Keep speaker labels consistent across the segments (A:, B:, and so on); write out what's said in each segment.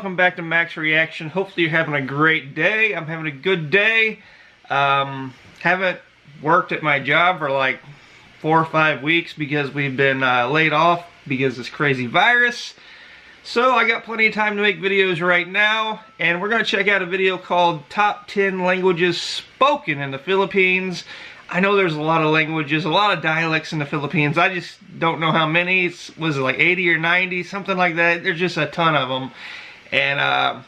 A: welcome back to Max Reaction. Hopefully you're having a great day. I'm having a good day. Haven't worked at my job for like 4 or 5 weeks because we've been laid off because of this crazy virus. So I got plenty of time to make videos right now, and we're going to check out a video called Top 10 Languages Spoken in the Philippines. I know there's a lot of languages, a lot of dialects in the Philippines. I just don't know how many. Was it like 80 or 90, something like that? There's just a ton of them. And I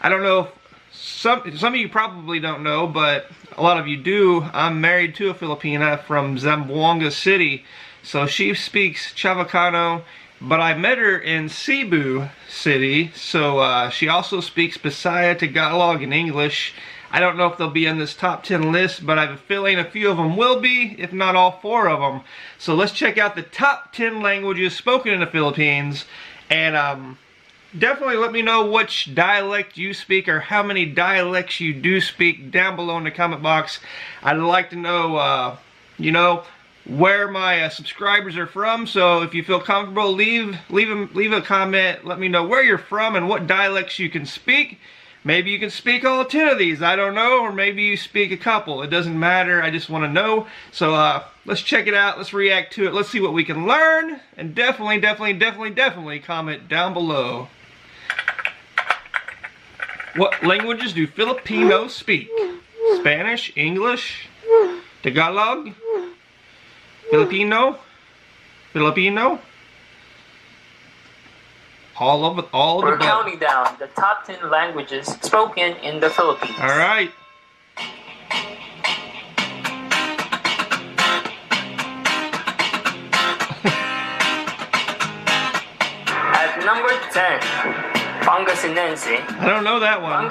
A: don't know if some of you probably don't know, but a lot of you do. I'm married to a Filipina from Zamboanga City. So she speaks Chavacano, but I met her in Cebu City. So she also speaks Bisaya, Tagalog, and English. I don't know if they'll be on this top 10 list, but I have a feeling a few of them will be, if not all 4 of them. So let's check out the top 10 languages spoken in the Philippines. And definitely let me know which dialect you speak or how many dialects you do speak down below in the comment box. I'd like to know, you know, where my subscribers are from. So if you feel comfortable, leave a comment. Let me know where you're from and what dialects you can speak. Maybe you can speak all 10 of these, I don't know, or maybe you speak a couple. It doesn't matter, I just want to know. So let's check it out, let's react to it, let's see what we can learn, and definitely comment down below. What languages do Filipinos speak? Spanish, English, Tagalog, Filipino?
B: We're counting down the top 10 languages spoken in the Philippines.
A: All right.
B: At number 10, Pangasinense.
A: I don't know that one.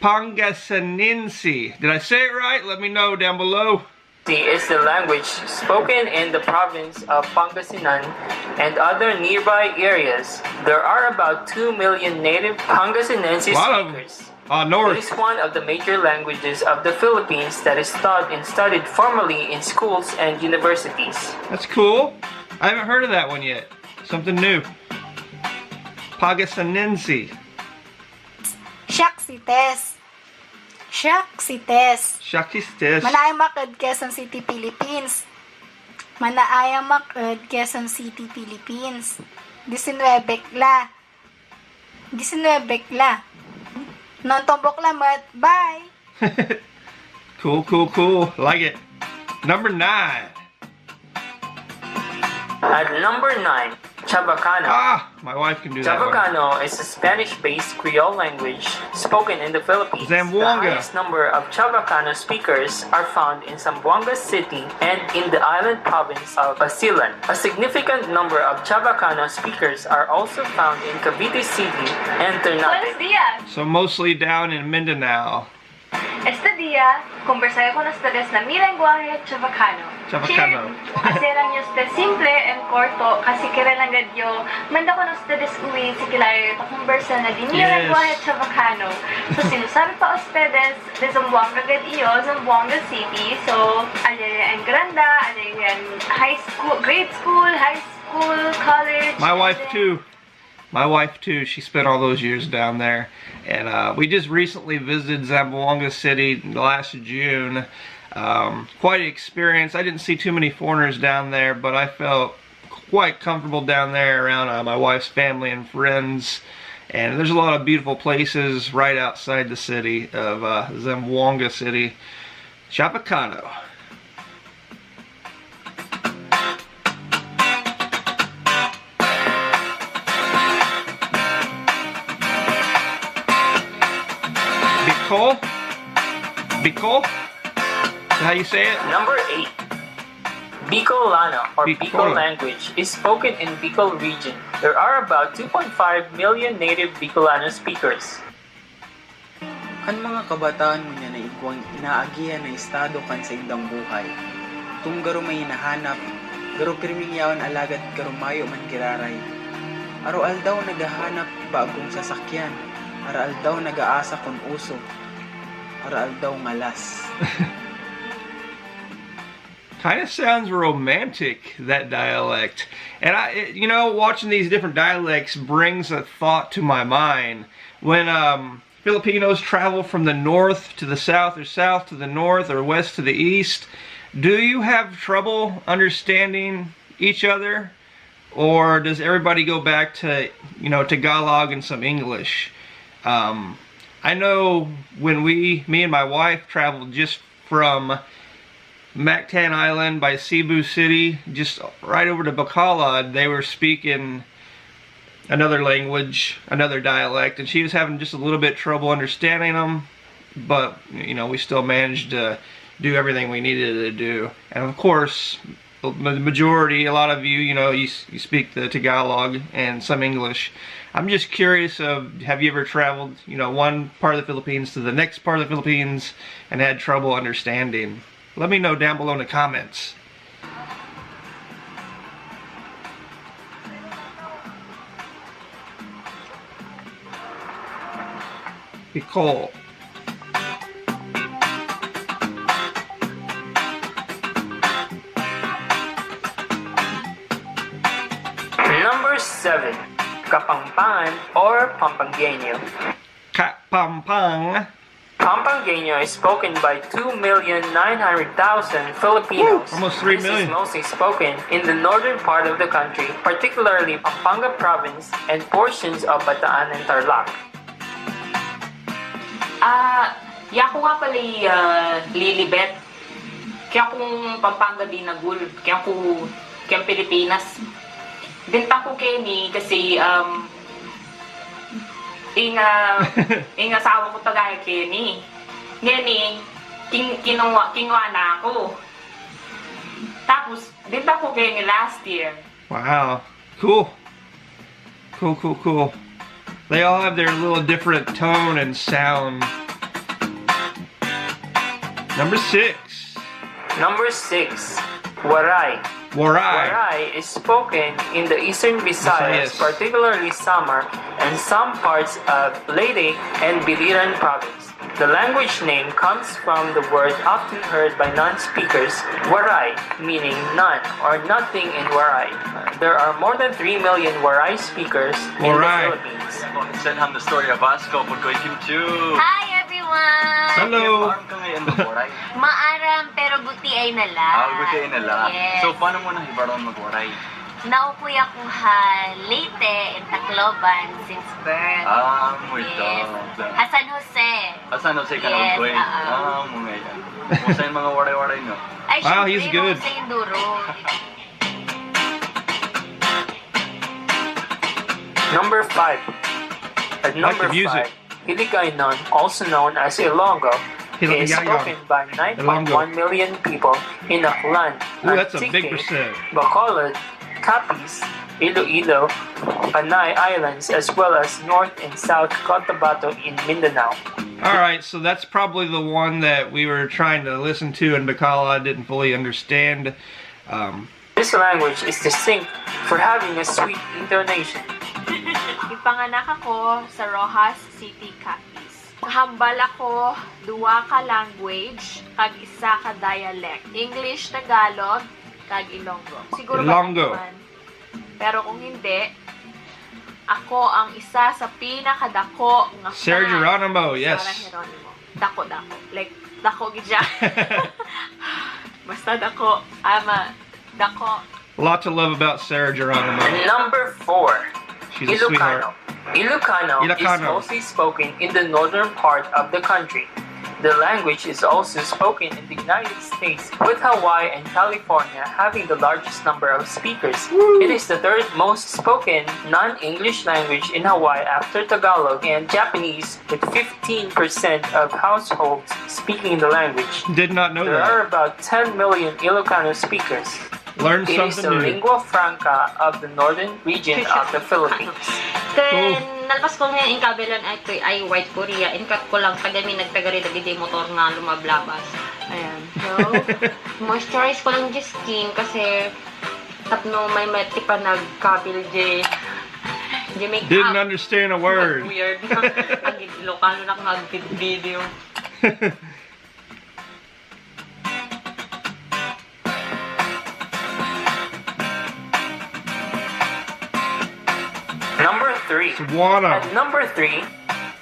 B: Pangasinense.
A: Did I say it right? Let me know down below.
B: Is the language spoken in the province of Pangasinan and other nearby areas. There are about 2 million native Pangasinense speakers.
A: North.
B: It is one of the major languages of the Philippines that is taught and studied formally in schools and universities.
A: That's cool. I haven't heard of that one yet. Something new. Pangasinense.
C: Shaksites.
A: Shaksistes.
C: Manaayang Makad, Quezon City, Philippines. Manaayang Makad, Quezon City, Philippines. 19 kla. Non-tombok lamat. Bye!
A: Cool. Like it. Number 9.
B: At number 9, Chavacano.
A: My wife can do that one.
B: Chavacano is a Spanish-based Creole language spoken in the Philippines.
A: Zamboanga.
B: The highest number of Chavacano speakers are found in Zamboanga City and in the island province of Basilan. A significant number of Chavacano speakers are also found in Cavite City and Ternate.
D: Buenos días.
A: So mostly down in Mindanao.
D: Este día, conversaré con ustedes en mi lenguaje Chavacano.
A: Chavacano.
D: Serán usted simple en corto, kasi kailangan yo manda con ustedes uwi si kilayo ito conversa na din mi lenguaje Chavacano. So sinasabi pa ustedes de Zamboanga gad iyo, Zamboanga City. So alaya en granda, alaya en high school, grade school, high school, college.
A: My wife too, she spent all those years down there. And we just recently visited Zamboanga City last June. Quite an experience. I didn't see too many foreigners down there, but I felt quite comfortable down there around my wife's family and friends. And there's a lot of beautiful places right outside the city of Zamboanga City. Chavacano. Bicol? Is that how you say it?
B: Number 8. Bicolano, or
A: Bicol.
B: Bicol language, is spoken in Bicol region. There are about 2.5 million native Bicolano speakers.
E: Kan mga kabataan mo niya na igwang inaagihan na estado kan sa igdang buhay. Tung garo may hinahanap, garo pirming yawan alagad garo mayo man kiraray. Aroal daw nagahanap bagong sasakyan, aral daw nagaasa kon uso, aral daw ngalas.
A: Kind of sounds romantic, that dialect. And watching these different dialects brings a thought to my mind. When Filipinos travel from the north to the south, or south to the north, or west to the east, do you have trouble understanding each other? Or does everybody go back to, Tagalog and some English? I know when me and my wife traveled just from Mactan Island by Cebu City, just right over to Bacolod, they were speaking another language, another dialect, and she was having just a little bit trouble understanding them, but we still managed to do everything we needed to do. And of course, the majority, a lot of you, you speak the Tagalog and some English. I'm just curious have you ever traveled, one part of the Philippines to the next part of the Philippines and had trouble understanding? Let me know down below in the comments. Bicol.
B: Number 7. Kapampangan or Pampangueño.
A: Kapampang.
B: Pampangueño is spoken by 2,900,000 Filipinos.
A: Woo, almost 3 million.
B: This is mostly spoken in the northern part of the country, particularly Pampanga Province and portions of Bataan and Tarlac.
F: Ako nga pala Lilibet. Kaya kung Pampanga Dinagul. Kaya Pilipinas. Benta ko Kenny kasi asawa ko tagay Kenny. Ngayon kinuha na ako. Tapos benta ko Kenny last year.
A: Wow. Cool. Cool. They all have their little different tone and sound. Number 6.
B: Number 6. Waray. Waray is spoken in the eastern Visayas, particularly Samar, and some parts of Leyte and Biliran province. The language name comes from the word often heard by non-speakers, Waray, meaning none or nothing in Waray. There are more than 3 million Waray speakers in the Philippines.
G: Send him the story of Vasco Pagkoy Kim Chu.
H: Hi everyone!
A: Hello!
G: Maaram ka ngayon mag-waray?
H: Maaram pero buti ay na lang.
G: Buti ay nala.
H: Yes.
G: So, paano mo nahibaron mag-waray?
H: Naupoy ako Leyte in Tacloban since birth.
G: Mo ito.
H: Yes. San Jose.
G: San Jose ka
H: Yes,
G: na ukoy? Mo ngayon. Kumusta yung mga waray-waray, no?
H: Ay,
A: Wow,
H: syempre,
A: he's good.
H: Sa Induro.
B: Number 5. At number
A: the music.
B: 5, Hiligaynon, also known as Ilonggo, is spoken by 9.1 million people in Aklan,
A: Ooh, that's a big
B: Antique,
A: percent.
B: Bacolod, Capiz, Iloilo, Panay Islands, as well as North and South Cotabato in Mindanao.
A: Alright, so that's probably the one that we were trying to listen to and Bacolod didn't fully understand.
B: This language is distinct for having a sweet intonation.
D: Ipanganak ako sa Rojas City, Capiz. Kahambal ako duwa ka language kag isa ka dialect. English, Tagalog, kag Ilonggo. Siguro
A: Ilonggo.
D: ba naman? Pero kung hindi, ako ang isa sa pinakadako nga
A: Sir
D: fan
A: Geronimo,
D: sa
A: yes.
D: Geronimo. Dako. Like, dako gidya. Basta dako. Dako.
A: A lot to love about Sarah Geronimo.
B: Number 4.
A: She's a sweetheart.
B: Ilocano is
A: Ilocano.
B: mostly spoken in the northern part of the country. The language is also spoken in the United States, with Hawaii and California having the largest number of speakers. It is the third most spoken non-English language in Hawaii after Tagalog and Japanese, with 15% of households speaking the language.
A: Did not know
B: There are
A: that.
B: about 10 million Ilocano speakers.
A: Learned
B: It is the
A: something new.
B: lingua franca of the northern region of the Philippines.
H: Ken, nalpas ko ngayon in kabelan ay White Korea. In cut ko lang tagami nagtagari dagiti motor nga lumablabas. Ayan. So, moisturize ko lang di skin kasi tapno may mati pa nagkabil di make
A: Didn't understand a word.
H: Weird. Ang Ilocano na nag-video.
B: 3.
A: Cebuano.
B: At number 3,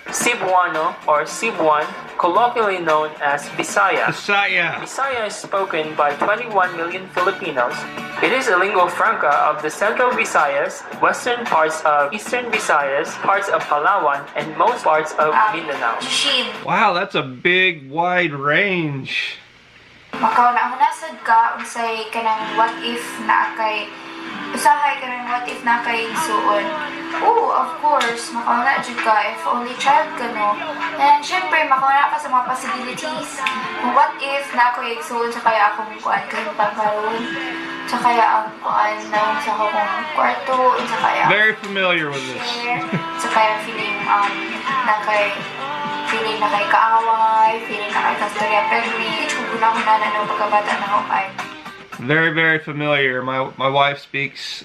B: Cebuano or Cebuan, colloquially known as Bisaya.
A: Bisaya.
B: Bisaya is spoken by 21 million Filipinos. It is a lingua franca of the Central Visayas, western parts of Eastern Visayas, parts of Palawan, and most parts of Mindanao.
C: Jushin.
A: Wow, that's a big, wide range.
C: Makaw na hunasad ka, unsay kanang what if na kay usahay kanang what if na kay suon. Oo, of course, makaw na jud ka if only child ka no. And syempre makaw na ka sa mga possibilities. Kung what if na ako igsuon sa kaya akong kuan kay pangkaroon. Sa kaya ang kuan na sa akong kwarto, sa kaya
A: Very familiar with this.
C: sa kaya feeling na kay kaaway, feeling na kay kastorya, pero may itsuguna ko na ng pagkabata na ako kay.
A: Very, very familiar. My wife speaks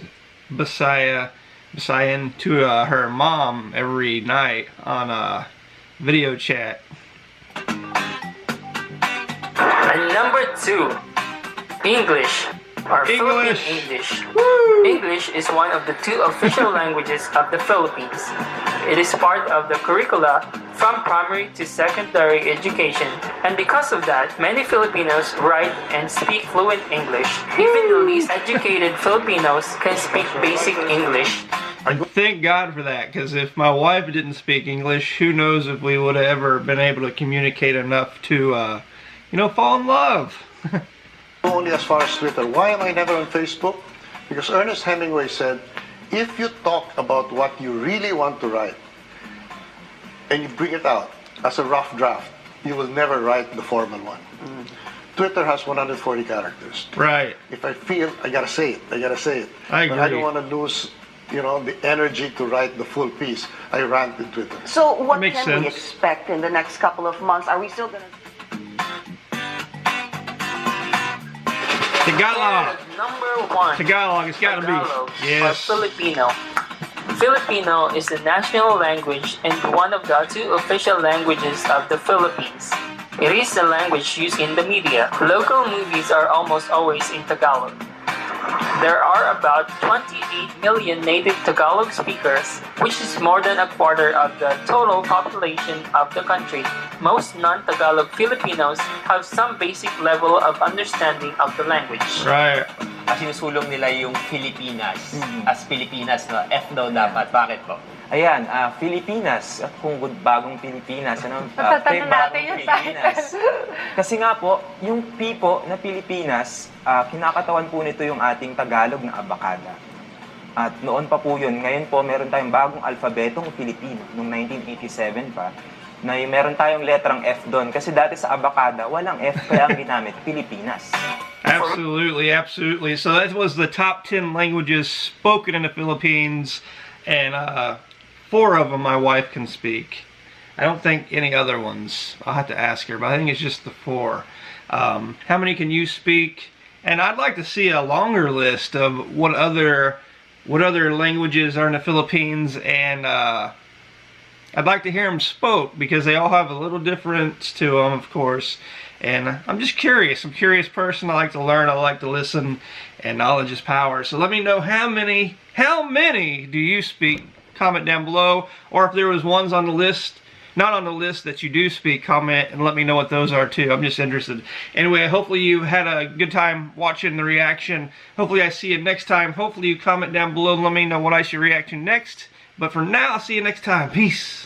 A: Bisayan to her mom every night on a video chat.
B: And number 2, English. Or Philippine
A: English.
B: English. English is one of the 2 official languages of the Philippines. It is part of the curricula from primary to secondary education, and because of that, many Filipinos write and speak fluent English. Even the least educated Filipinos can speak basic English.
A: Thank God for that, because if my wife didn't speak English, who knows if we would have ever been able to communicate enough to, fall in love.
I: Only as far as Twitter. Why am I never on Facebook? Because Ernest Hemingway said, if you talk about what you really want to write, and you bring it out as a rough draft, you will never write the formal one. Twitter has 140 characters.
A: Right.
I: If I feel, I gotta say it.
A: I
I: But I
A: agree.
I: don't want to lose, the energy to write the full piece. I rant in Twitter.
J: So what
A: Makes
J: can we
A: sense.
J: expect in the next couple of months? Are we still going to...
A: Tagalog.
B: And number 1,
A: Tagalog, it's gotta
B: Tagalog,
A: be. Yes.
B: or Filipino. Filipino is the national language and one of the 2 official languages of the Philippines. It is the language used in the media. Local movies are almost always in Tagalog. There are about 28 million native Tagalog speakers, which is more than a quarter of the total population of the country. Most non-Tagalog Filipinos have some basic level of understanding of the language.
A: Right.
K: Sinusulong nila yung Filipinas as Pilipinas, no? F daw dapat. Bakit po?
L: Ayan, Filipinas. At kung bagong Pilipinas,
D: Natatanong natin yung
L: Pilipinas. Kasi nga po, yung pipo na Pilipinas, kinakatawan po nito yung ating Tagalog na abakada. At noon pa po yun. Ngayon po, meron tayong bagong alfabetong Filipino, noong 1987 pa, na meron tayong letrang F doon. Kasi dati sa abakada, walang F, kaya ang ginamit, Pilipinas.
A: Absolutely, absolutely. So that was the top 10 languages spoken in the Philippines, and 4 of them my wife can speak. I don't think any other ones. I'll have to ask her, but I think it's just the 4. How many can you speak? And I'd like to see a longer list of what other languages are in the Philippines, and I'd like to hear them spoke, because they all have a little difference to them, of course. And I'm just curious. I'm a curious person. I like to learn. I like to listen. And knowledge is power. So let me know how many do you speak? Comment down below. Or if there was ones on the list, not on the list that you do speak, comment and let me know what those are too. I'm just interested. Anyway, hopefully you had a good time watching the reaction. Hopefully I see you next time. Hopefully you comment down below and let me know what I should react to next. But for now, I'll see you next time. Peace.